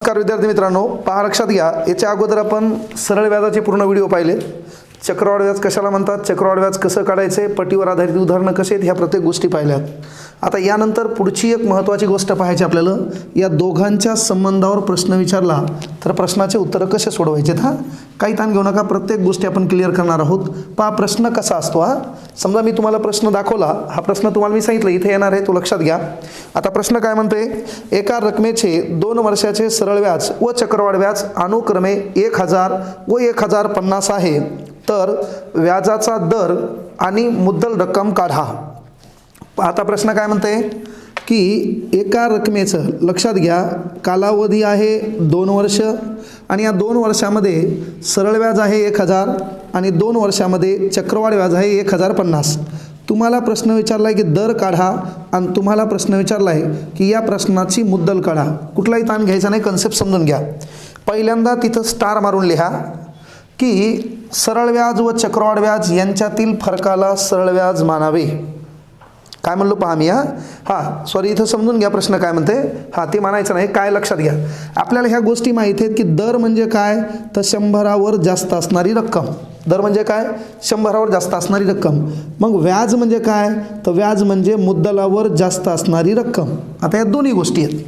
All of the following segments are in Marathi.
नमस्कार विद्यार्थी मित्रांनो, पहा लक्षात घ्या, याच्या अगोदर आपण सरळ व्याजाचे पूर्ण व्हिडिओ पाहिले. चक्रवाढ व्याज कशाला म्हणतात, चक्रवाढ व्याज कसं काढायचे, पटीवर आधारित उदाहरणं कसे आहेत, ह्या प्रत्येक गोष्टी पाहिल्यात. आता यानंतर पुढची एक महत्त्वाची गोष्ट पाहायची आपल्याला, या दोघांच्या संबंधावर प्रश्न विचारला तर प्रश्नाचे उत्तरं कसे सोडवायचे. हा काही ताण घेऊ नका, प्रत्येक गोष्टी आपण क्लिअर करणार आहोत. पहा प्रश्न कसा असतो. समजा मी तुम्हाला प्रश्न दाखवला, हा प्रश्न तुम्हाला मी सांगितलं इथे येणार आहे, तो लक्षात घ्या. आता प्रश्न काय म्हणते, एका रकमेचे 2 वर्षाचे सरळ व्याज व चक्रवाढ व्याज अनुक्रमे 1000 व 1050 आहे, तर व्याजाचा दर आणि मुद्दल रक्कम काढा. आता प्रश्न काय म्हणते की एका रकमेचं, लक्षात घ्या, कालावधी आहे 2 वर्ष आणि या 2 वर्षामध्ये सरळ व्याज आहे 1000 आणि 2 वर्षामध्ये चक्रवाढ व्याज आहे 1050. तुम्हाला प्रश्न विचारला आहे की दर काढा आणि तुम्हाला प्रश्न विचारला आहे की या प्रश्नाची मुद्दल काढा. कुठलाही ताण घ्यायचा नाही, कन्सेप्ट समजून घ्या. पहिल्यांदा तिथं स्टार मारून लिहा की सरळ व्याज व चक्रवाढ व्याज यांच्यातील फरकाला सरळ व्याज मानावे. काय म्हणलो पहा मी, सॉरी, इथं समजून घ्या प्रश्न काय म्हणते. ते मानायचं नाही, काय लक्षात घ्या, आपल्याला ह्या गोष्टी माहिती आहेत की दर म्हणजे काय, तर 100वर जास्त असणारी रक्कम. दर म्हणजे काय, 100वर जास्त असणारी रक्कम. मग व्याज म्हणजे काय, तर व्याज म्हणजे मुद्दलावर जास्त असणारी रक्कम. आता या दोन्ही गोष्टी आहेत.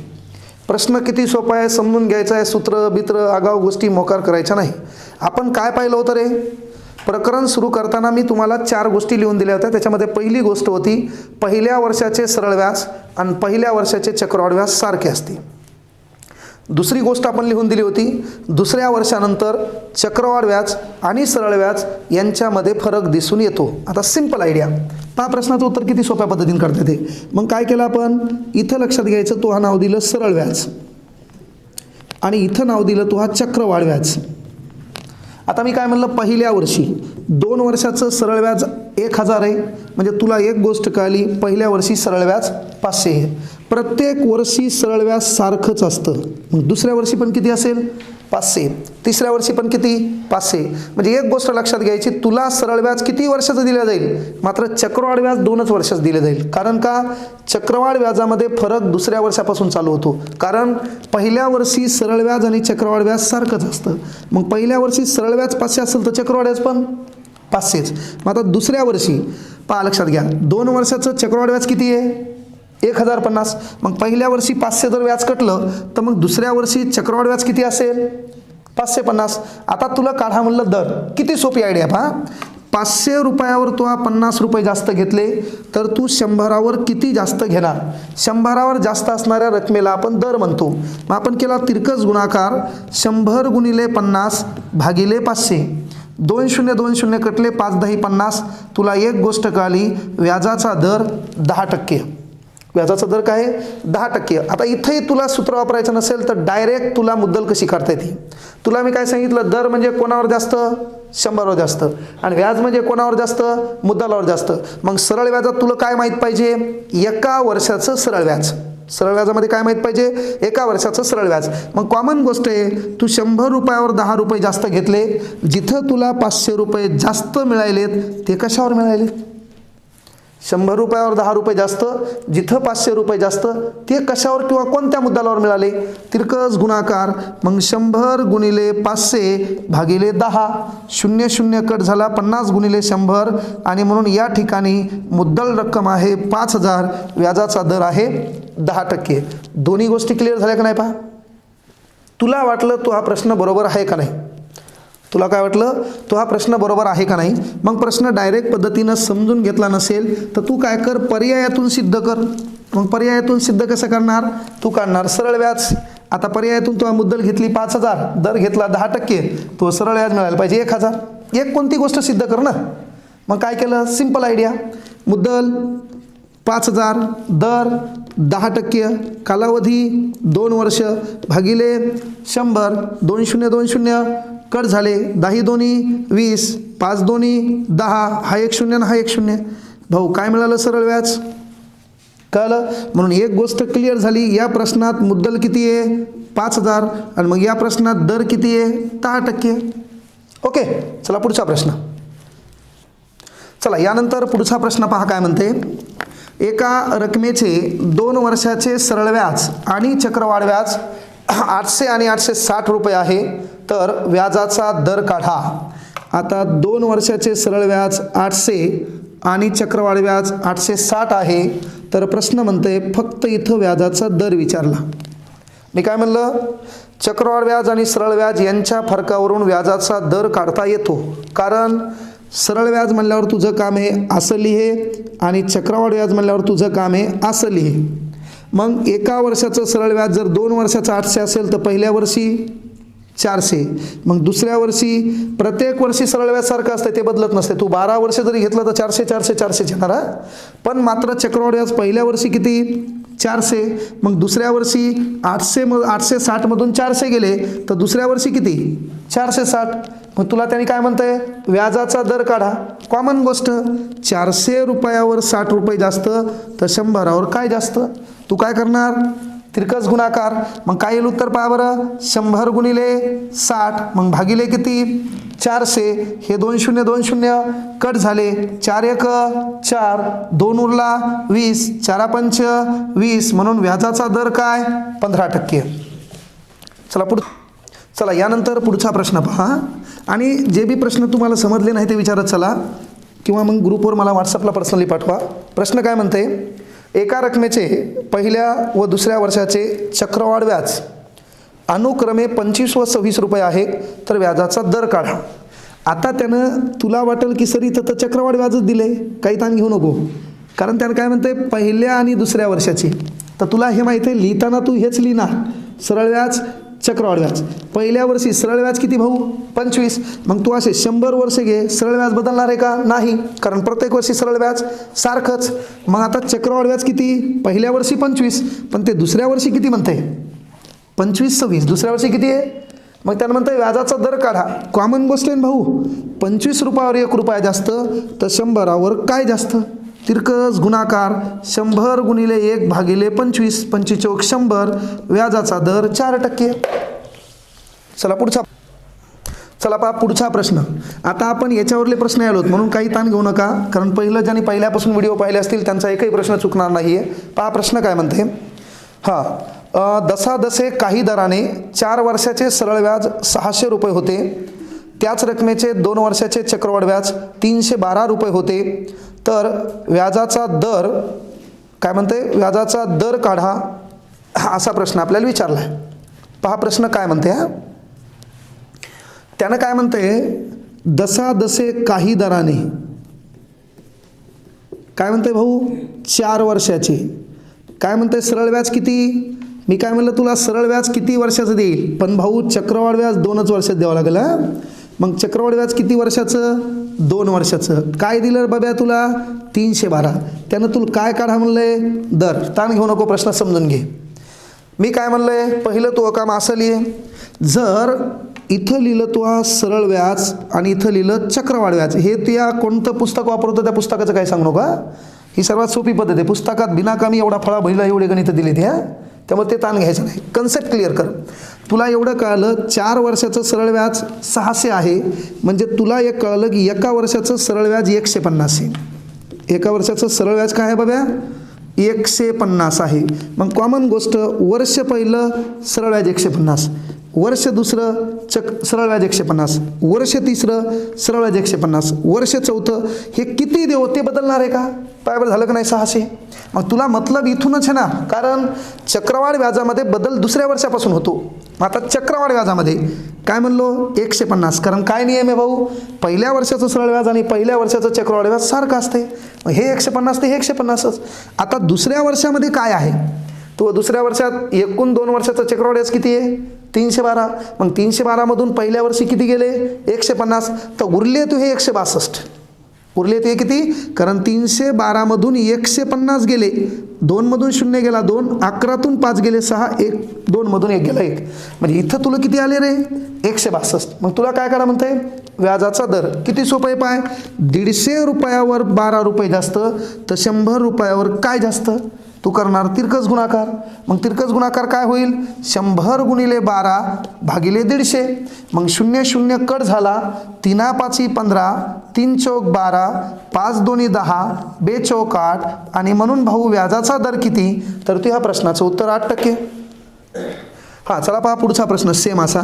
प्रश्न किती सोपा आहे, समजून घ्यायचा आहे. सूत्र बित्र आगाऊ गोष्टी मोकार करायच्या नाही. आपण काय पाहिलं होतं रे, प्रकरण सुरू करताना मी तुम्हाला 4 गोष्टी लिहून दिल्या होत्या. त्याच्यामध्ये पहिली गोष्ट होती, पहिल्या वर्षाचे सरळ व्याज आणि पहिल्या वर्षाचे चक्रवाढ व्याज सारखे असते. दुसरी गोष्ट आपण लिहून दिली होती, दुसऱ्या वर्षानंतर चक्रवाढ व्याज आणि सरळ व्याज यांच्यामध्ये फरक दिसून येतो. आता सिंपल आयडिया पहा, प्रश्नाचं उत्तर किती सोप्या पद्धतीने करता येते. मग काय केलं आपण, इथं लक्षात घ्यायचं, तो हा नाव दिलं सरळ व्याज आणि इथं नाव दिलं तो हा चक्रवाढ व्याज. आता मी काय म्हणलं, पहिल्या वर्षी 2 वर्षाचं सरळ व्याज 1000 आहे, म्हणजे तुला एक गोष्ट कळली, पहिल्या वर्षी सरळ व्याज 500 आहे. प्रत्येक वर्षी सरळ व्याज सारखंच असतं. मग दुसऱ्या वर्षी पण किती असेल, 500. तिसऱ्या वर्षी पण किती, 500. म्हणजे एक गोष्ट लक्षात घ्यायची, तुला सरळ व्याज किती वर्षाचं दिलं जाईल, मात्र चक्रवाढ व्याज 2च वर्षाचं दिलं जाईल. कारण का, चक्रवाढ व्याजामध्ये फरक दुसऱ्या वर्षापासून चालू होतो. कारण पहिल्या वर्षी सरळ व्याज आणि चक्रवाढ व्याज सारखंच असतं. मग पहिल्या वर्षी सरळ व्याज 500 असेल तर चक्रवाढ व्याज पण 500च. मग आता दुसऱ्या वर्षी पहा, लक्षात घ्या, 2 वर्षाचं चक्रवाढ व्याज किती आहे, 1050. मग पहिल्या वर्षी 500 जर व्याज कटलं तर मग दुसऱ्या वर्षी चक्रवाढ व्याज किती असेल, 550. आता तुला काढा म्हणलं दर, किती सोपी आयडिया पहा. 500 रुपयावर तू 50 रुपये जास्त घेतले तर तू 100वर किती जास्त घेणार. 100वर जास्त असणाऱ्या रकमेला आपण दर म्हणतो. मग आपण केला तिरकस गुणाकार, 100 गुणिले 50 भागिले 500. 2 0 2 0 कटले, 5 10 50. तुला एक गोष्ट कळली, व्याजाचा दर 10%. व्याजाचा दर काय आहे, 10%. आता इथेही तुला सूत्र वापरायचं नसेल तर डायरेक्ट तुला मुद्दल कशी काढता येते. तुला मी काय सांगितलं, दर म्हणजे कोणावर जास्त, 100वर जास्त, आणि व्याज म्हणजे कोणावर जास्त, मुद्दलावर जास्त. मग सरळ व्याजात तुला काय माहीत पाहिजे, एका वर्षाचं सरळ व्याज. सरळ व्याजामध्ये काय माहीत पाहिजे, एका वर्षाचं सरळ व्याज. मग कॉमन गोष्ट आहे, तू 100 रुपयावर 10 रुपये जास्त घेतले, जिथं तुला 500 रुपये जास्त मिळालेत ते कशावर मिळाले, 100 रुपयावर 10 रुपये जास्त, जिथं 500 रुपये जास्त ते कशावर किंवा कोणत्या मुद्दलावर मिळाले, तिरकस गुणाकार. मग 100 गुणिले 500 भागिले 10, 0 0 कट झाला, 50 गुणिले 100, आणि म्हणून या ठिकाणी मुद्दल रक्कम आहे 5000, व्याजाचा दर आहे 10%. दोन्ही गोष्टी क्लिअर झाल्या का नाही पहा. तुला वाटलं तो हा प्रश्न बरोबर आहे का नाही, तुला काय वाटलं, तो हा प्रश्न बरोबर आहे का नाही. मग प्रश्न डायरेक्ट पद्धतीनं समजून घेतला नसेल तर तू काय कर, पर्यायातून सिद्ध कर. मग पर्यायातून सिद्ध कसं करणार, तू काढणार सरळ व्याज. आता पर्यायातून तू मुद्दल घेतली 5000, दर घेतला 10%, तो सरळ व्याज मिळायला पाहिजे 1000. एक कोणती गोष्ट सिद्ध कर ना. मग काय केलं, सिंपल आयडिया, मुद्दल 5000, दर 10%, कालावधी 2 वर्ष भागिले 100, 2 0 2 0 कट झाले, 10 दोन्ही 20, 5 दोन्ही 10, हा 1 0 आणि हा 1 0. भाऊ काय मिळालं, सरळ व्याज. कळलं. म्हणून एक गोष्ट क्लिअर झाली, या प्रश्नात मुद्दल किती आहे, 5000, आणि मग या प्रश्नात दर किती आहे, 10%. ओके, चला पुढचा प्रश्न. चला यानंतर पुढचा प्रश्न पहा काय म्हणते. एका रकमेचे 2 वर्षाचे सरळ व्याज आणि चक्रवाढ व्याज 800 आणि 860 रुपये आहे, तर व्याजाचा दर काढा. आता 2 वर्षाचे सरळ व्याज 800 आणि चक्रवाढ व्याज 860 आहे. तर प्रश्न म्हणते फक्त इथं व्याजाचा दर विचारला. मी काय म्हणलं, चक्रवाढ व्याज आणि सरळ व्याज यांच्या फरकावरून व्याजाचा दर काढता येतो. कारण सरळ व्याज म्हणल्यावर तुझं काम आहे असं लिहे आणि चक्रवाढ व्याज म्हणल्यावर तुझं काम आहे असं लिहे. मग एका वर्षाचं सरळ व्याज जर 2 वर्षाचं 800 असेल तर पहिल्या वर्षी 400, मग दुसऱ्या वर्षी प्रत्येक वर्षी सरळ व्याज सारखं असते, ते बदलत नसते. तू 12 वर्ष जरी घेतलं तर 400 400 400 येणार. पण मात्र चक्रवाढ व्याज पहिल्या वर्षी किती 400, मग दुसऱ्या वर्षी 860 मधून 400 गेले तर दुसऱ्या वर्षी किती 460. मग तुला त्यांनी काय म्हणतंय, व्याजाचा दर काढा. कॉमन गोष्ट, 400 रुपयावर 60 रुपये जास्त तर 100वर काय जास्त. तू काय करणार, तिरकस गुणाकार. मग काय येईल उत्तर पहा बरं, 100 गुणिले 60 मग भागिले किती 400. हे 2 0 2 0 कट झाले, 4 1 4, 2 उरला 20, 4 5 20, म्हणून व्याजाचा दर काय 15%. चला यानंतर पुढचा प्रश्न पहा. आणि जे बी प्रश्न तुम्हाला समजले नाही ते विचारत चला, किंवा मग ग्रुपवर मला व्हॉट्सअपला पर्सनली पाठवा. प्रश्न काय म्हणते, एका रकमेचे पहिल्या व दुसऱ्या वर्षाचे चक्रवाढ व्याज अनुक्रमे 25 व 26 रुपये आहे, तर व्याजाचा दर काढा. आता त्यानं तुला वाटेल की सर इथं तर चक्रवाढ व्याजच दिले, काही ताण घेऊ नको. कारण त्यानं काय म्हणते पहिल्या आणि दुसऱ्या वर्षाची. तर तुला हे माहिती आहे, लिहिताना तू हेच लिहिणार, सरळ व्याज चक्रवाढ व्याज. पहिल्या वर्षी सरळ व्याज किती भाऊ 25, मग तू असे 100 वर्ष घे, सरळ व्याज बदलणार आहे का नाही, कारण प्रत्येक वर्षी सरळ व्याज सारखंच. मग आता चक्रवाढ व्याज किती, पहिल्या वर्षी 25, पण ते दुसऱ्या वर्षी किती म्हणते 25 26, दुसऱ्या वर्षी किती आहे. मग त्यानं म्हणतं व्याजाचा दर काढा. कॉमन गोष्ट आहे भाऊ, 25 रुपयावर 1 रुपया जास्त तर 100वर काय जास्त, तिरकस गुणाकार. 100 गुणिले 1 भागिले 25, 25 चौक 100, व्याजाचा दर 4%. चला पहा पुढचा प्रश्न. आता आपण याच्यावरले प्रश्न आलोत म्हणून काही ताण घेऊ नका, कारण पहिलं ज्यांनी पहिल्यापासून व्हिडिओ पाहिले असतील त्यांचा एकही प्रश्न चुकणार नाही आहे. पहा प्रश्न काय म्हणते, दसादसे काही दराने 4 वर्षाचे सरळ व्याज 600 रुपये होते, त्याच रकमेचे 2 वर्षाचे चक्रवाढ व्याज 312 रुपये होते, तर व्याजाचा दर काय म्हणते, व्याजाचा दर काढा, असा प्रश्न आपल्याला विचारला आहे. पहा प्रश्न काय म्हणते, त्यानं काय म्हणते, दसादसे काही दराने काय म्हणते भाऊ 4 वर्षाचे काय म्हणते सरळ व्याज किती. मी काय म्हणलं तुला, सरळ व्याज किती वर्षाचं देईल, पण भाऊ चक्रवाढ व्याज 2च वर्षात द्यावं लागेल. मग चक्रवाढ व्याज किती वर्षाचं 2 वर्षाचं. काय दिलं बाब्या तुला 312, त्यानं तुला काय काढा म्हणलंय दर. ताण घेऊ नको, प्रश्न समजून घे. मी काय म्हणलंय, पहिलं तू काम असं लिहे, जर इथं लिहिलं तू सरळ व्याज आणि इथं लिहिलं चक्रवाढ व्याज, हे तू या कोणतं पुस्तक वापरतो त्या पुस्तकाचं काय सांगू नका. ही सर्वात सोपी पद्धत आहे, पुस्तकात बिनाकामी एवढा फळा बहिला एवढे गणित दिले ते, त्यामुळे ते ताण घ्यायचं नाही. कन्सेप्ट क्लिअर कर. तुला एवढं कळलं 4 वर्षाचं सरळ व्याज 600 आहे, म्हणजे तुला एक कळलं की एका वर्षाचं सरळ व्याज 150 आहे. एका वर्षाचं सरळ व्याज काय आहे बाब्या 150 आहे. मग कॉमन गोष्ट, वर्ष पहिलं सरळ व्याज 150, वर्ष दुसरं सरळ व्याज 150, वर्ष तिसरं सरळ व्याज 150, वर्ष चौथं हे किती देऊ ते बदलणार आहे का. पायबर झालं का नाही 600. मग तुला मतलब इथूनच आहे ना, कारण चक्रवाढ व्याजामध्ये बदल दुसऱ्या वर्षापासून होतो. आता चक्रवाढ व्याजामध्ये काय म्हणलो 150, कारण काय नियम आहे भाऊ, पहिल्या वर्षाचं सरळ व्याज आणि पहिल्या वर्षाचं चक्रवाढ व्याज सारखं असते. मग हे 150 ते हे 150च. आता दुसऱ्या वर्षामध्ये काय आहे, तो दुसऱ्या वर्षात एकूण 2 वर्षाचं चक्रवाढ व्याज किती आहे 312. मग 312 मधून पहिल्या वर्षी किती गेले 150, तर उरले तू हे 162. उरले ते किती, कारण 312 मधून 150 गेले, 2 मधून 0 गेला 2, 11तून 5 गेले 6, 1 2 मधून 1 गेला 1, म्हणजे इथं तुला किती आले रे 162. मग तुला काय करा म्हणते, व्याजाचा दर किती सोपं आहे पाय, 150 रुपयावर 12 रुपये जास्त तर 100 रुपयावर काय जास्त. तू करणार तिरकस गुणाकार. मग तिरकस गुणाकार काय होईल, 100 गुणिले 12 भागिले 150. मग 0 0 कट झाला, 3 5 15, 3 चौक 12, 5 2 10, 2 चौक 8, आणि म्हणून भाऊ व्याजाचा दर किती, तर तू ह्या प्रश्नाचं उत्तर 8%. हां चला पहा पुढचा प्रश्न सेम असा.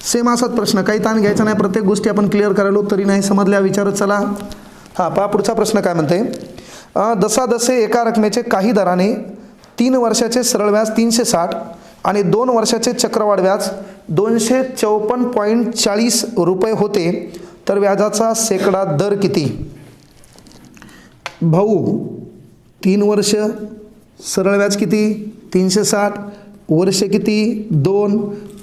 सेम असाच प्रश्न, काही ताण घ्यायचा नाही, प्रत्येक गोष्टी आपण क्लिअर करायलो तरी नाही समजल्या विचारत चला. हां पहा पुढचा प्रश्न काय म्हणते, जसाजसे एका रकमेचे काही दराने 3 वर्षाचे सरळ व्याज 360 आणि 2 वर्षाचे चक्रवाढ व्याज 254.40 रुपये होते तर व्याजाचा शेकडा दर किती? भाऊ 3 वर्ष सरळ व्याज किती 360, वर्ष किती 2,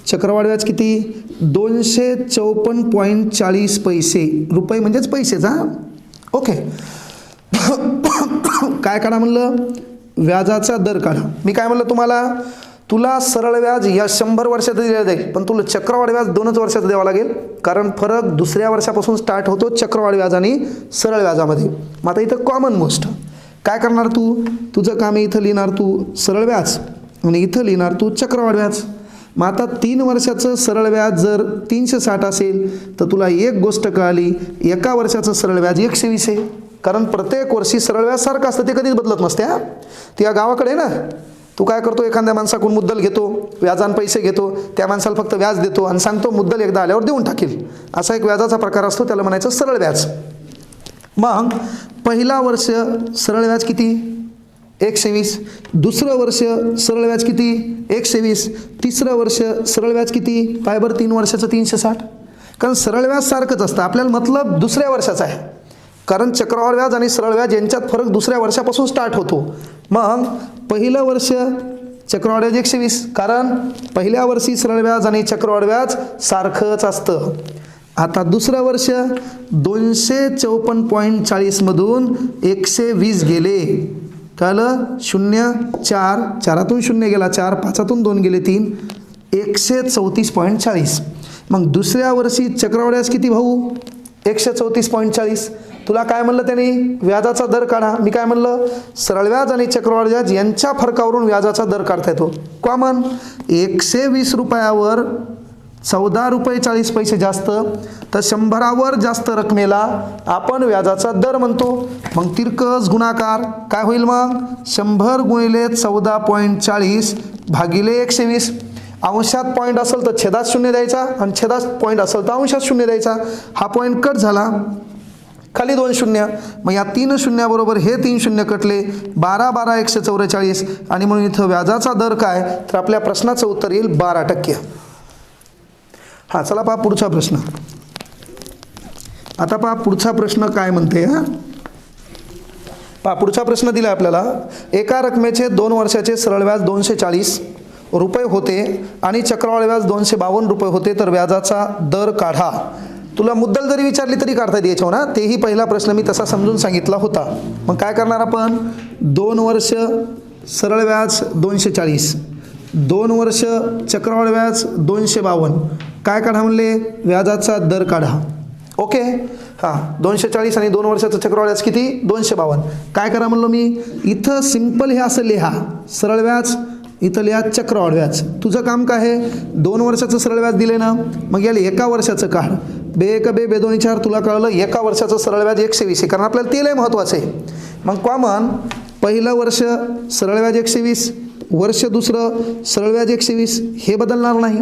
चक्रवाढ व्याज किती 254.40 पैसे रुपये म्हणजेच पैसेच. हां ओके. काय काढा म्हणलं, व्याजाचा दर काढा. मी काय म्हणलं तुम्हाला, तुला सरळ व्याज या 100 वर्षाचं दिलं जाईल पण तुला चक्रवाढ व्याज 2च वर्षाचं द्यावं लागेल, कारण फरक दुसऱ्या वर्षापासून स्टार्ट होतो चक्रवाढ व्याज आणि सरळ व्याजामध्ये. मग आता इथं कॉमन गोष्ट काय करणार, तुझं काम आहे, इथं लिहिणार तू सरळ व्याज आणि इथं लिहिणार तू चक्रवाढ व्याज. मग आता 3 वर्षाचं सरळ व्याज जर 360 असेल तर तुला एक गोष्ट कळाली, एका वर्षाचं सरळ व्याज 120 आहे, कारण प्रत्येक वर्षी सरळ व्याज सारखं असतं, ते कधीच बदलत नसते. हां ती या गावाकडे ना, तू काय करतो, एखाद्या माणसाकडून मुद्दल घेतो, व्याजान पैसे घेतो, त्या माणसाला फक्त व्याज देतो आणि सांगतो मुद्दल एकदा आल्यावर देऊन टाकील, असा एक व्याजाचा प्रकार असतो, त्याला म्हणायचं सरळ व्याज. मग पहिला वर्ष सरळ व्याज किती 120, दुसरं वर्ष सरळ व्याज किती 120, तिसरं वर्ष सरळ व्याज किती, काय बरं 3 वर्षाचं 360, कारण सरळ व्याज सारखंच असतं, आपल्याला मतलब दुसऱ्या वर्षाचा आहे, कारण चक्रवाढ व्याज आणि सरळ व्याज यांच्यात फरक दुसऱ्या वर्षापासून स्टार्ट होतो. मग पहिलं वर्ष चक्रवाढ व्याज 120, कारण पहिल्या वर्षी सरळ व्याज आणि चक्रवाढ व्याज सारखंच असतं. आता दुसरं वर्ष 254.40 मधून 120 गेले, कळलं 0 4 4तून 0 गेला 4, 5तून 2 गेले 3, 134.40. मग दुसऱ्या वर्षी चक्रवाढ व्याज किती भाऊ 134.40. तुला काय म्हणलं त्याने, व्याजाचा दर काढा. मी काय म्हणलं, सरळ व्याज आणि चक्रवाढ व्याज यांच्या फरकावरून व्याजाचा दर काढता येतो. कॉमन 120 रुपयावर 14 रुपये 40 पैसे जास्त, तर 100वर जास्त रकमेला आपण व्याजाचा दर म्हणतो. मग तिरकस गुणाकार काय होईल, मग 100 गुणिले 14.40 भागिले 120. अंशात पॉईंट असेल तर छेदात 0 द्यायचा आणि छेदात पॉईंट असेल तर अंशात 0 द्यायचा. हा पॉईंट कट झाला, खाली 2 शून्य, मग या 3 शून्याबरोबर हे 3 शून्य कटले, 12 12 144 आणि म्हणून इथं व्याजाचा दर काय, तर आपल्या प्रश्नाचं उत्तर येईल 12%. हां चला पहा पुढचा प्रश्न. आता पहा पुढचा प्रश्न काय म्हणते. हां पहा पुढचा प्रश्न दिला आपल्याला, एका रकमेचे 2 वर्षाचे सरळ व्याज 240 रुपये होते आणि चक्रवाढ व्याज 252 रुपये होते तर व्याजाचा दर काढा. तुला मुद्दल जरी विचारली तरी काढता येते याच्यावर ना, तेही पहिला प्रश्न मी तसा समजून सांगितला होता. मग काय करणार आपण, 2 वर्ष सरळ व्याज 240, 2 वर्ष चक्रवाढ व्याज 252, काय काढा म्हणले, व्याजाचा दर काढा. ओके. हां 240 आणि 2 वर्षाचं चक्रवाढ व्याज किती 252. काय करा म्हणलो मी, इथं सिंपल हे असं लिहा सरळ व्याज, इथं लिहा चक्रवाढ व्याज. तुझं काम काय आहे, 2 वर्षाचं सरळ व्याज दिले ना, मग याला एका वर्षाचं काढ. बे एक बे 2 4 तुला कळलं, एका वर्षाचं सरळ व्याज 120 आहे, कारण आपल्याला ते लय महत्त्वाचं आहे. मग कॉमन पहिलं वर्ष सरळ व्याज 120, वर्ष दुसरं सरळ व्याज 120, हे बदलणार नाही.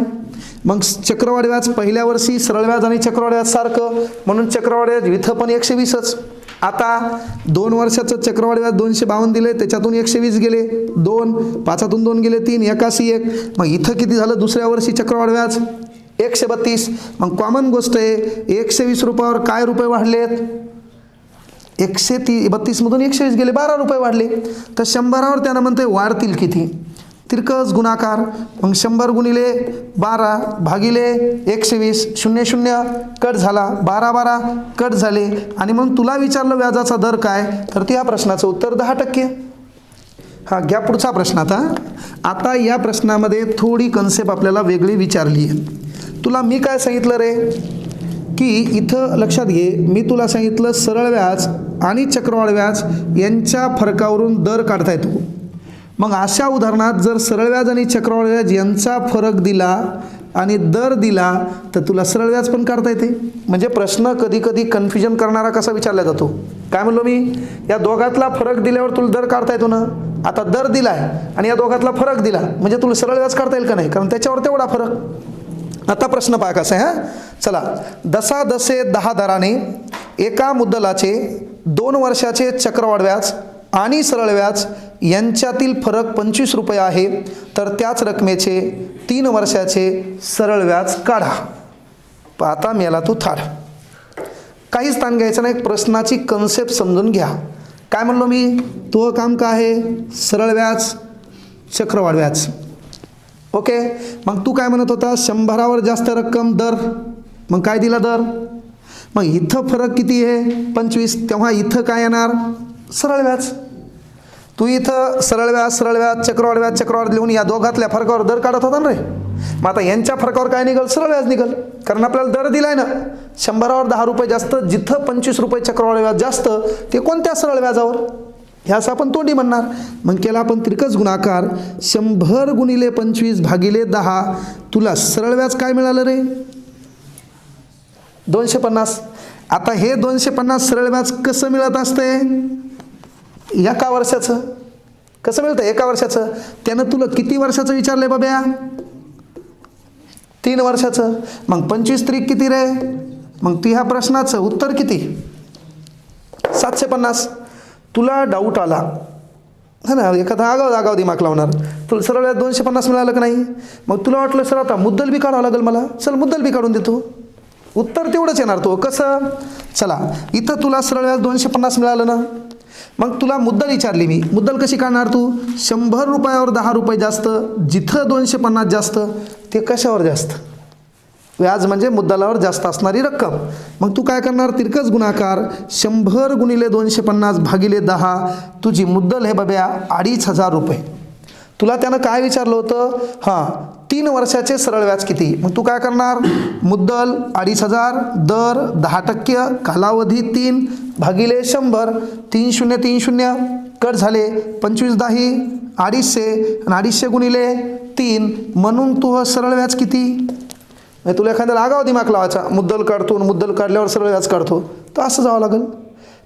मग चक्रवाढ व्याज पहिल्या वर्षी सरळ व्याज आणि चक्रवाढ व्याज सारखं, म्हणून चक्रवाढ व्याज इथं पण 120च. आता 2 वर्षाचं चक्रवाढ व्याज 252 दिले, त्याच्यातून 120 गेले 2, 5तून 2 गेले 3, 81. मग इथं किती झालं, दुसऱ्या वर्षी चक्रवाढ व्याज 132. मग कॉमन गोष्ट आहे, 120 रुपयावर काय रुपये वाढलेत, 132 मधून 120 गेले 12 रुपये वाढले. तर 100वर त्यानं म्हणते वाढतील किती, तिरकस गुणाकार. मग 100 गुणिले 12 भागिले 120, 0 0 कट झाला, 12 12 कट झाले. आणि मग तुला विचारलं व्याजाचा दर काय, तर त्या प्रश्नाचं उत्तर 10%. हा घ्या पुढचा प्रश्न. आता या प्रश्नामध्ये थोडी कन्सेप्ट आपल्याला वेगळी विचारली आहे. तुला मी काय सांगितलं रे, की इथं लक्षात घे, मी तुला सांगितलं सरळ व्याज आणि चक्रवाढ व्याज यांच्या फरकावरून दर काढता येतो. मग अशा उदाहरणात जर सरळ व्याज आणि चक्रवाढ व्याज यांचा फरक दिला आणि दर दिला तर तुला सरळ व्याज पण काढता येते. म्हणजे प्रश्न कधी कधी कन्फ्युजन करणारा कसा विचारला जातो, काय म्हणलो मी, या दोघातला फरक दिल्यावर तुला दर काढता येतो ना. आता दर दिलाय आणि या दोघातला फरक दिला म्हणजे तुला सरळ व्याज काढता येईल का नाही, कारण त्याच्यावर तेवढा फरक. आता प्रश्न पहा कसा आहे. हां चला, दसा दसे 10 दराने एका मुद्दलाचे 2 वर्षाचे चक्रवाढ व्याज आणि सरळ व्याज यांच्यातील फरक 25 रुपये आहे, तर त्याच रकमेचे 3 वर्षाचे सरळ व्याज काढा. आता मेला तू थार. काहीच ताण घ्यायचं नाही, प्रश्नाची कन्सेप्ट समजून घ्या. काय म्हणलो मी, तो काम काय आहे, सरळ व्याज चक्रवाढ व्याज. ओके, मग तू काय म्हणत होता, 100वर जास्त रक्कम दर, मग काय दिला दर, मग इथं फरक किती आहे 25, तेव्हा इथं काय येणार सरळ व्याज. तू इथं सरळ व्याज चक्रवाढ लिहून या दोघातल्या फरकावर दर काढत होता ना रे. मग आता यांच्या फरकावर काय निघल, सरळ व्याज निघल, कारण आपल्याला दर दिलाय ना. 100वर 10 रुपये जास्त, जिथं 25 रुपये चक्रवाढ व्याज जास्त, ते कोणत्या सरळ व्याजावर, ह्यास आपण तोंडी म्हणणार. मग केला आपण तिरकस गुणाकार, 100 गुणिले 25 भागिले 10, तुला सरळ व्याज काय मिळालं रे, 250. आता हे 250 सरळ व्याज कसं मिळत असते, एका वर्षाचं. कसं मिळतं, एका वर्षाचं. त्यानं तुला किती वर्षाचं विचारलंय बाब्या, 3 वर्षाचं. मग 25 त्रिक किती रे, मग तू ह्या प्रश्नाचं उत्तर किती, 750. तुला डाऊट आला है ना, एखादा आगाव दिमाग लावणार, तुला सरळ व्याज 250 मिळालं का नाही. मग तुला वाटलं सर आता मुद्दल बी काढावं लागेल मला, चल मुद्दल बी काढून देतो. उत्तर तेवढंच येणार. तो कसं, चला इथं तुला सरळ व्याज 250 मिळालं ना, मग तुला मुद्दल विचारली मी, मुद्दल कशी काढणार तू, 100 रुपयावर 10 रुपये जास्त, जिथं 250 जास्त, ते कशावर जास्त, व्याज म्हणजे मुद्दलावर जास्त असणारी रक्कम. मग तू काय करणार, तिरकस गुणाकार, 100 गुणिले 250 भागिले 10, तुझी मुद्दल हे बाब्या 2500 रुपये. तुला त्यानं काय विचारलं होतं, हां 3 वर्षाचे सरळ व्याज किती. मग तू काय करणार, मुद्दल 2500, दर 10%, कालावधी 3 भागिले 100, 30 कट झाले, 25 10 250 आणि 250 गुणिले 3, म्हणून तू सरळ व्याज किती. तुला एखाद्याला आगाव दिमाग लावायचा, मुद्दल काढतो, मुद्दल काढल्यावर सरळ व्याज काढतो, तर असं जावं लागेल.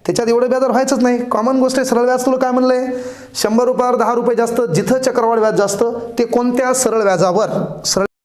त्याच्यात एवढं बेजार व्हायचंच नाही. कॉमन गोष्ट आहे. सरळ व्याज तुला काय म्हणलंय, 100 रुपयावर 10 रुपये जास्त, जिथं चक्रवाढ व्याज जास्त, ते कोणत्या सरळ व्याजावर, सरळ